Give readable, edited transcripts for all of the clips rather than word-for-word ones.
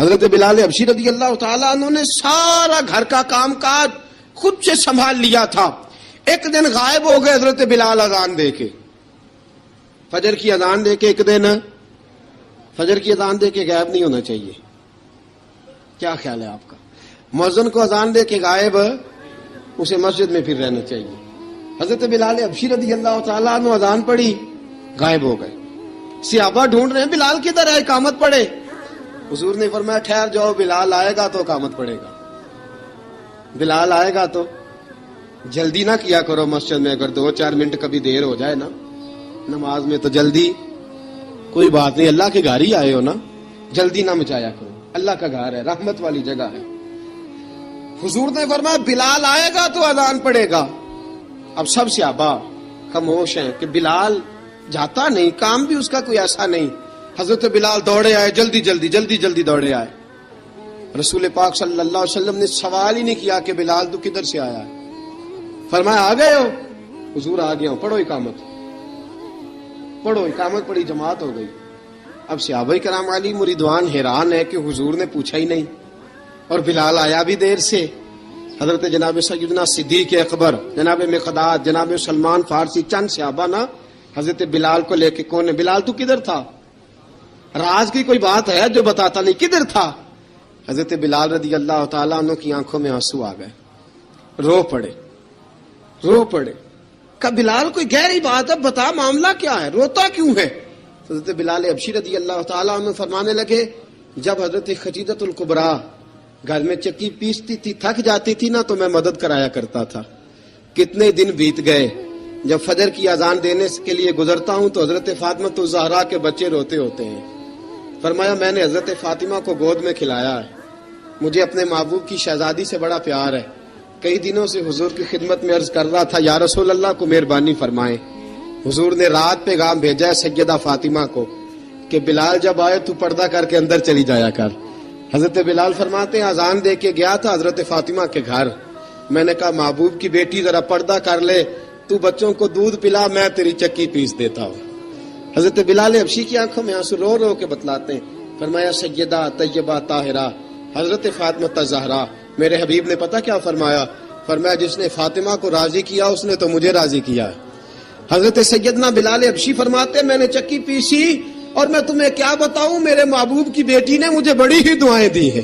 حضرت بلال حبشی رضی اللہ تعالیٰ عنہ نے سارا گھر کا کام کاج خود سے سنبھال لیا تھا. ایک دن غائب ہو گئے حضرت بلال اذان دے کے, فجر کی اذان دے کے. ایک دن فجر کی اذان دے کے غائب نہیں ہونا چاہیے. کیا خیال ہے آپ کا؟ مؤذن کو اذان دے کے غائب, اسے مسجد میں پھر رہنا چاہیے. حضرت بلال حبشی رضی اللہ تعالیٰ عنہ اذان پڑھی, غائب ہو گئے. صحابہ ڈھونڈ رہے ہیں بلال کدھر ہے, اقامت پڑھے. حضور نے فرمایا ٹھہر جاؤ, بلال آئے گا تو اقامت پڑھے گا. بلال آئے گا تو جلدی نہ کیا کرو مسجد میں. اگر 2-4 منٹ کبھی دیر ہو جائے نا نماز میں تو جلدی کوئی بات نہیں, اللہ کے گھر ہی آئے ہو نا, جلدی نہ مچایا کرو. اللہ کا گھر ہے, رحمت والی جگہ ہے. حضور نے فرمایا بلال آئے گا تو اذان پڑھے گا. اب سب صحابہ خاموش ہیں کہ بلال جاتا نہیں, کام بھی اس کا کوئی ایسا نہیں. حضرت بلال دوڑے آئے, جلدی دوڑے آئے. رسول پاک صلی اللہ علیہ وسلم نے سوال ہی نہیں کیا کہ بلال تو کدھر سے آیا ہے. فرمایا آ گئے ہو؟ حضور آ گیا ہوں. پڑھو اقامت پڑھی, جماعت ہو گئی. اب صحابہ کرام علی مریدوان حیران ہے کہ حضور نے پوچھا ہی نہیں اور بلال آیا بھی دیر سے. حضرت جناب سیدنا صدیق اکبر, جناب مقداد, جناب سلمان فارسی, چند صحابہ نا حضرت بلال کو لے کے, کون ہے بلال تو کدھر تھا؟ راز کی کوئی بات ہے جو بتاتا نہیں, کدھر تھا؟ حضرت بلال رضی اللہ تعالیٰ عنہ کی آنکھوں میں آنسو آ گئے, رو پڑے. کہ بلال کوئی گہری بات ہے, بتا معاملہ کیا ہے, روتا کیوں ہے؟ حضرت بلال حبشی رضی اللہ تعالیٰ عنہ فرمانے لگے جب حضرت خدیجہ الکبریٰ گھر میں چکی پیستی تھی, تھک جاتی تھی نا, تو میں مدد کرایا کرتا تھا. کتنے دن بیت گئے, جب فجر کی اذان دینے کے لیے گزرتا ہوں تو حضرت فاطمہ الزہرا کے بچے روتے ہوتے ہیں. فرمایا میں نے حضرت فاطمہ کو گود میں کھلایا ہے. مجھے اپنے محبوب کی شہزادی سے بڑا پیار ہے. کئی دنوں سے حضور کی خدمت میں عرض کر رہا تھا یا رسول اللہ کو مہربانی فرمائیں. حضور نے رات پیغام بھیجا ہے سیدہ فاطمہ کو کہ بلال جب آئے تو پردہ کر کے اندر چلی جایا کر. حضرت بلال فرماتے ہیں اذان دے کے گیا تھا حضرت فاطمہ کے گھر. میں نے کہا محبوب کی بیٹی ذرا پردہ کر لے, تو بچوں کو دودھ پلا, میں تیری چکی پیس دیتا ہوں. حضرت بلال حبشی کی آنکھوں میں آنسو رو کے بتلاتے ہیں. فرمایا سیدہ طیبہ طاہرہ حضرت فاطمہ الزہرا. میرے حبیب نے پتہ کیا فرمایا؟ فرمایا جس نے فاطمہ کو راضی کیا اس نے تو مجھے راضی کیا. حضرت سیدنا بلال حبشی فرماتے میں نے چکی پیسی اور میں تمہیں کیا بتاؤں, میرے محبوب کی بیٹی نے مجھے بڑی ہی دعائیں دی ہیں.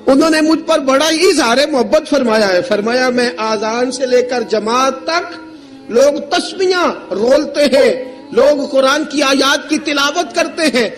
انہوں نے مجھ پر بڑا ہی اظہار محبت فرمایا ہے. فرمایا میں آذان سے لے کر جماعت تک لوگ تسبیحاں رولتے ہیں, لوگ قرآن کی آیات کی تلاوت کرتے ہیں.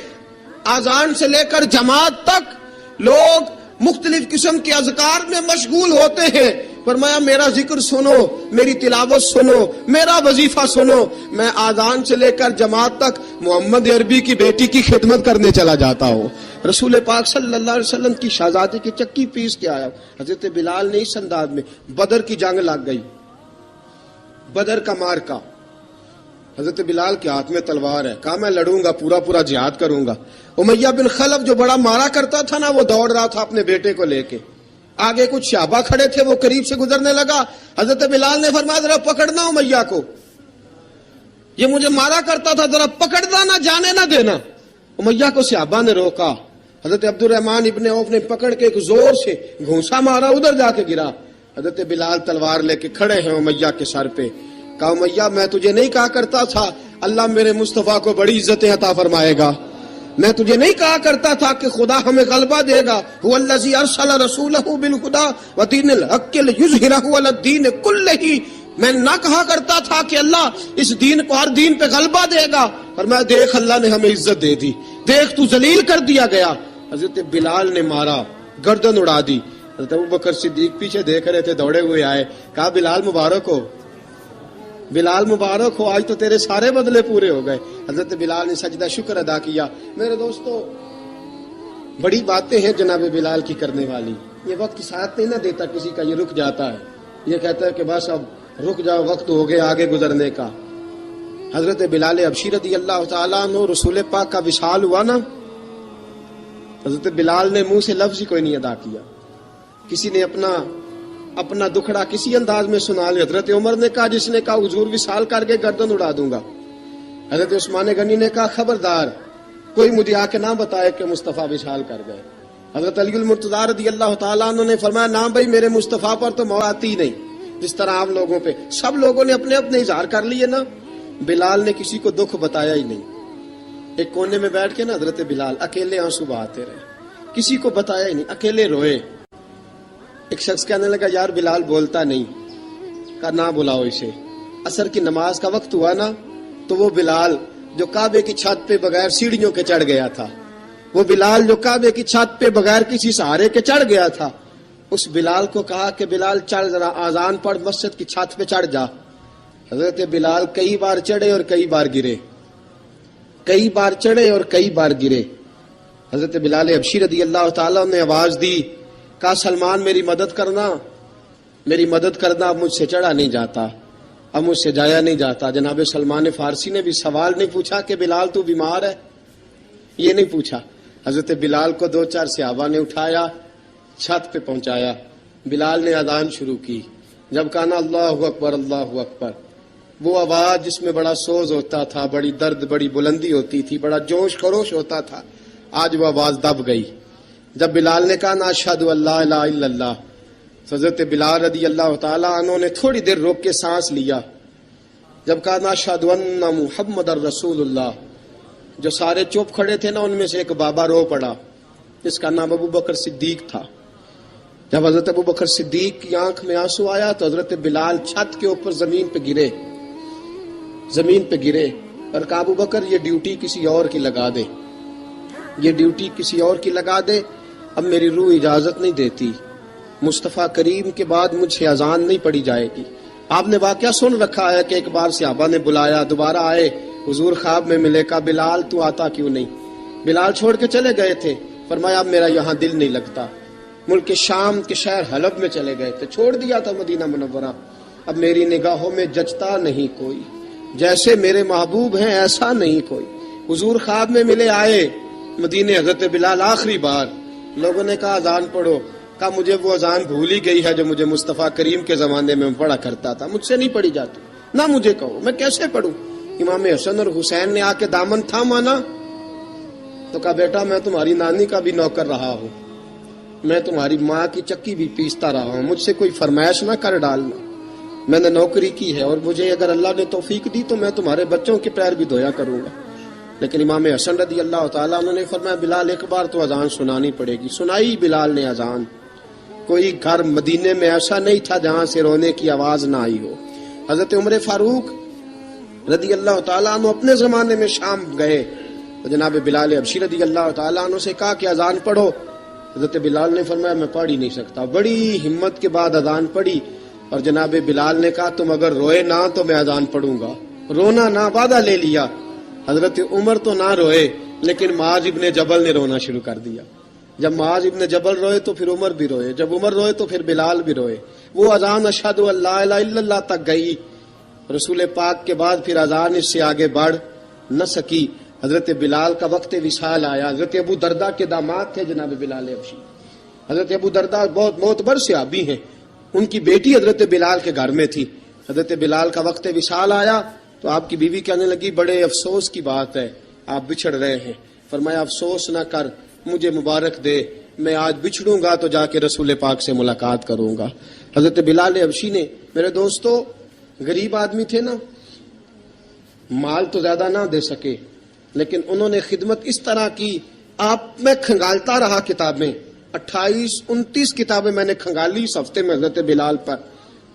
آذان سے لے کر جماعت تک لوگ مختلف قسم کے اذکار میں مشغول ہوتے ہیں. فرمایا میرا ذکر سنو, میری تلاوت سنو, میرا وظیفہ سنو. میں آذان سے لے کر جماعت تک محمد عربی کی بیٹی کی خدمت کرنے چلا جاتا ہوں. رسول پاک صلی اللہ علیہ وسلم کی شہزادی کی چکی پیس کے آیا. حضرت بلال نے اس انداز میں, بدر کی جنگ لگ گئی, بدر کا مارکا, حضرت بلال کے ہاتھ میں تلوار ہے. کہا میں لڑوں گا, پورا جہاد کروں گا. امیہ بن خلف جو بڑا مارا کرتا تھا نا, وہ دوڑ رہا تھا اپنے بیٹے کو لے کے. آگے کچھ صحابہ کھڑے تھے, وہ قریب سے گزرنے لگا. حضرت بلال نے فرمایا ذرا پکڑنا امیہ کو, یہ مجھے مارا کرتا تھا, ذرا پکڑنا, نہ جانے نہ دینا. امیہ کو صحابہ نے روکا. حضرت عبد الرحمن ابن عوف نے پکڑ کے ایک زور سے گھونسا مارا, ادھر جا کے گرا. حضرت بلال تلوار لے کے کھڑے ہیں امیہ کے سر پہ. کہا امیہ میں تجھے نہیں کہا کرتا تھا اللہ میرے مصطفیٰ کو بڑی عزتیں عطا فرمائے گا؟ میں تجھے نہیں کہا کرتا تھا کہ خدا ہمیں غلبہ دے گا؟ هو الذی ارسل رسولہ بالہدی ودین الحق لیظہرہ علی الدین کلہ. میں نہ کہا کرتا تھا کہ اللہ اس دین کو ہر دین پہ غلبہ دے گا. فرمایا دیکھ اللہ نے ہمیں عزت دے دی, دیکھ تو ذلیل کر دیا گیا. حضرت بلال نے مارا, گردن اڑا دی. حضرت ابوبکر صدیق پیچھے دیکھ رہے تھے, دوڑے ہوئے آئے. کہا بلال مبارک ہو, بلال مبارک ہو, آج تو تیرے سارے بدلے پورے ہو گئے. حضرت بلال نے سجدہ شکر ادا کیا. میرے دوستو بڑی باتیں ہیں جناب بلال کی کرنے والی. یہ وقت ساتھ نہیں نہ دیتا کسی کا, یہ رک جاتا ہے, یہ کہتا ہے کہ بس اب رک جاؤ, وقت ہو گیا آگے گزرنے کا. حضرت بلال حبشی رضی اللہ تعالیٰ عنہ رسول پاک کا وصال ہوا نا, حضرت بلال نے منہ سے لفظ ہی کوئی نہیں ادا کیا. کسی نے اپنا دکھڑا کسی انداز میں سنا لیا. حضرت عمر نے کہا, جس نے کہا حضور وصال کر کے گردن اڑا دوں گا. حضرت عثمان غنی نے کہا خبردار کوئی مجھے آ کے نہ بتائے کہ مصطفیٰ وصال کر گئے. حضرت علی المرتضیٰ رضی اللہ تعالیٰ عنہ نے فرمایا نہ بھائی میرے مصطفیٰ پر تو موت آتی ہی نہیں، جس طرح آپ لوگوں پہ سب لوگوں نے اپنے اپنے اظہار کر لیے نا، بلال نے کسی کو دکھ بتایا ہی نہیں. ایک کونے میں بیٹھ کے نا حضرت بلال اکیلے آنسو بہاتے رہے، کسی کو بتایا ہی نہیں، اکیلے روئے. ایک شخص کہنے لگا یار بلال بولتا نہیں، کہا نہ بلاؤ اسے. عصر کی نماز کا وقت ہوا نا تو وہ بلال جو کعبے کی چھت پہ بغیر سیڑھیوں کے چڑھ گیا تھا، وہ بلال جو کعبے کی چھت پہ بغیر کسی سہارے کے چڑھ گیا تھا، اس بلال کو کہا کہ بلال چڑھ ذرا آذان پڑھ مسجد کی چھت پہ چڑھ جا. حضرت بلال کئی بار چڑھے اور کئی بار گرے، کئی بار چڑھے اور کئی بار گرے. حضرت بلال حبشی رضی اللہ تعالیٰ نے آواز دی، کہا سلمان میری مدد کرنا، میری مدد کرنا، اب مجھ سے چڑھا نہیں جاتا، اب مجھ سے جایا نہیں جاتا. جناب سلمان فارسی نے بھی سوال نہیں پوچھا کہ بلال تو بیمار ہے، یہ نہیں پوچھا. حضرت بلال کو 2-4 صحابہ نے اٹھایا، چھت پہ پہنچایا. بلال نے اذان شروع کی. جب کہا نا اللہ اکبر اللہ اکبر، وہ آواز جس میں بڑا سوز ہوتا تھا، بڑی درد، بڑی بلندی ہوتی تھی، بڑا جوش خروش ہوتا تھا، آج وہ آواز دب گئی. جب بلال نے کہا نا اشہد ان لا الہ الا اللہ، حضرت بلال رضی اللہ تعالیٰ عنہ نے تھوڑی دیر روک کے سانس لیا. جب کہا نا اشہد ان محمد الرسول اللہ، جو سارے چپ کھڑے تھے نا ان میں سے ایک بابا رو پڑا جس کا نام ابو بکر صدیق تھا. جب حضرت ابو بکر صدیق کی آنکھ میں آنسو آیا تو حضرت بلال چھت کے اوپر زمین پہ گرے، زمین پہ گرے اور کہا ابو بکر یہ ڈیوٹی کسی اور کی لگا دے، یہ ڈیوٹی کسی اور کی لگا دے، اب میری روح اجازت نہیں دیتی، مصطفیٰ کریم کے بعد مجھے اذان نہیں پڑی جائے گی. آپ نے واقعہ سن رکھا ہے کہ ایک بار صحابہ نے بلایا، دوبارہ آئے، حضور خواب میں ملے، کہا بلال تو آتا کیوں نہیں؟ بلال چھوڑ کے چلے گئے تھے. فرمایا اب میرا یہاں دل نہیں لگتا. ملک شام کے شہر حلب میں چلے گئے تھے، چھوڑ دیا تھا مدینہ منورہ، اب میری نگاہوں میں جچتا نہیں کوئی، جیسے میرے محبوب ہیں ایسا نہیں کوئی. حضور خواب میں ملے، آئے مدینے. حضرت بلال آخری بار، لوگوں نے کہا اذان پڑھو، کہا مجھے وہ اذان بھول ہی گئی ہے جو مجھے مصطفیٰ کریم کے زمانے میں پڑھا کرتا تھا، مجھ سے نہیں پڑھی جاتی، نہ مجھے کہو، میں کیسے پڑھوں؟ امام حسن اور حسین نے آ کے دامن تھاما نا تو کہا بیٹا میں تمہاری نانی کا بھی نوکر رہا ہوں، میں تمہاری ماں کی چکی بھی پیستا رہا ہوں، مجھ سے کوئی فرمائش نہ کر ڈالنا، میں نے نوکری کی ہے اور مجھے اگر اللہ نے توفیق دی تو میں تمہارے بچوں کے پیر بھی دھویا کروں گا. لیکن امام حسن رضی اللہ تعالیٰ عنہ نے فرمایا بلال ایک بار تو اذان سنانی پڑے گی. سنائی بلال نے اذان. کوئی گھر مدینے میں ایسا نہیں تھا جہاں سے رونے کی آواز نہ آئی ہو. حضرت عمر فاروق رضی اللہ تعالیٰ عنہ اپنے زمانے میں شام گئے تو جناب بلال حبشی رضی اللہ تعالیٰ عنہ سے کہا کہ اذان پڑھو. حضرت بلال نے فرمایا میں پڑھ ہی نہیں سکتا. بڑی ہمت کے بعد اذان پڑھی اور جناب بلال نے کہا تم اگر روئے نہ تو میں اذان پڑھوں گا. رونا نہ، وعدہ لے لیا. حضرت عمر تو نہ روئے لیکن معاذ ابن جبل نے رونا شروع کر دیا. جب معاذ ابن جبل روئے تو پھر عمر بھی روئے، جب عمر روئے تو پھر بلال بھی روئے. وہ اذان اشہد ان لا الہ الا اللہ تک گئی. رسول پاک کے بعد پھر اذان اس سے آگے بڑھ نہ سکی. حضرت بلال کا وقت وصال آیا. حضرت ابو درداء کے داماد تھے جناب بلال حبشی. حضرت ابو درداء بہت معتبر صحابی ہیں، ان کی بیٹی حضرت بلال کے گھر میں تھی. حضرت بلال کا وقت وصال آیا تو آپ کی بیوی کہنے لگی بڑے افسوس کی بات ہے، آپ بچھڑ رہے ہیں. فرمایا افسوس نہ کر، مجھے مبارک دے، میں آج بچھڑوں گا تو جا کے رسول پاک سے ملاقات کروں گا. حضرت بلال حبشی نے، میرے دوستو، غریب آدمی تھے نا، مال تو زیادہ نہ دے سکے لیکن انہوں نے خدمت اس طرح کی. آپ میں کھنگالتا رہا کتابیں، 28-29 کتابیں میں نے کھنگالی اس ہفتے میں حضرت بلال پر.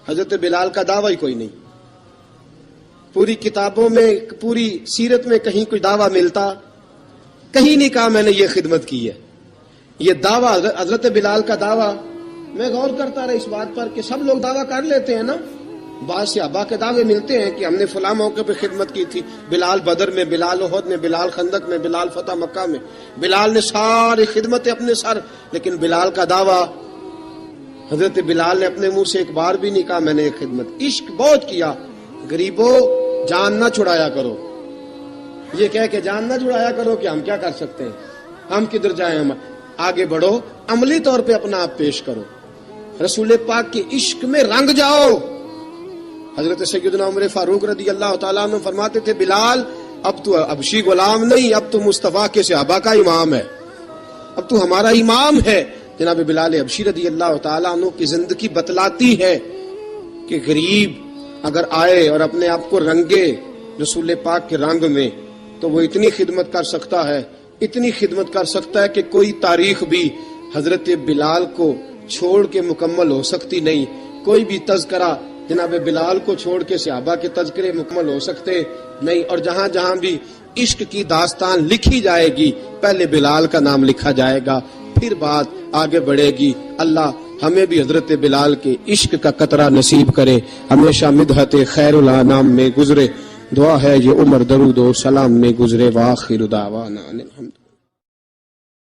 حضرت بلال کا دعویٰ ہی کوئی نہیں. پوری کتابوں میں، پوری سیرت میں کہیں کوئی دعویٰ ملتا؟ کہیں نہیں کہا میں نے یہ خدمت کی ہے. یہ دعویٰ حضرت بلال کا دعویٰ، میں غور کرتا رہا اس بات پر کہ سب لوگ دعویٰ کر لیتے ہیں نا. بعض صحابہ کے دعوے ملتے ہیں کہ ہم نے فلاں موقع پہ خدمت کی تھی، بلال بدر میں، بلال احد میں، بلال خندق میں، بلال فتح مکہ میں، بلال نے ساری خدمتیں اپنے سر. لیکن بلال کا دعویٰ، حضرت بلال نے اپنے منہ سے ایک بار بھی نہیں کہا میں نے یہ خدمت. عشق بہت کیا. غریبوں جان نہ چھڑایا کرو، یہ کہہ کے جان نہ چھڑایا کرو کہ ہم کیا کر سکتے ہیں، ہم کدھر جائیں، ہم آگے بڑھو، عملی طور پہ اپنا آپ پیش کرو، رسول پاک کے عشق میں رنگ جاؤ. حضرت سیدنا عمر فاروق رضی اللہ تعالیٰ عنہ فرماتے تھے بلال اب تو حبشی غلام نہیں، اب تو مصطفیٰ کے صحابہ کا امام ہے. اب تو ہمارا امام ہے. جناب بلال حبشی رضی اللہ تعالیٰ عنہ کی زندگی بتلاتی ہے کہ غریب اگر آئے اور اپنے آپ کو رنگے رسول پاک کے رنگ میں تو وہ اتنی خدمت کر سکتا ہے، اتنی خدمت کر سکتا ہے کہ کوئی تاریخ بھی حضرت بلال کو چھوڑ کے مکمل ہو سکتی نہیں. کوئی بھی تذکرہ جناب بلال کو چھوڑ کے صحابہ کے تذکرے مکمل ہو سکتے نہیں. اور جہاں جہاں بھی عشق کی داستان لکھی جائے گی پہلے بلال کا نام لکھا جائے گا، پھر بات آگے بڑھے گی. اللہ ہمیں بھی حضرت بلال کے عشق کا قطرہ نصیب کرے، ہمیشہ مدحت خیر الانام میں گزرے. دعا ہے یہ عمر درود و سلام میں گزرے. وآخر دعوانا ان الحمد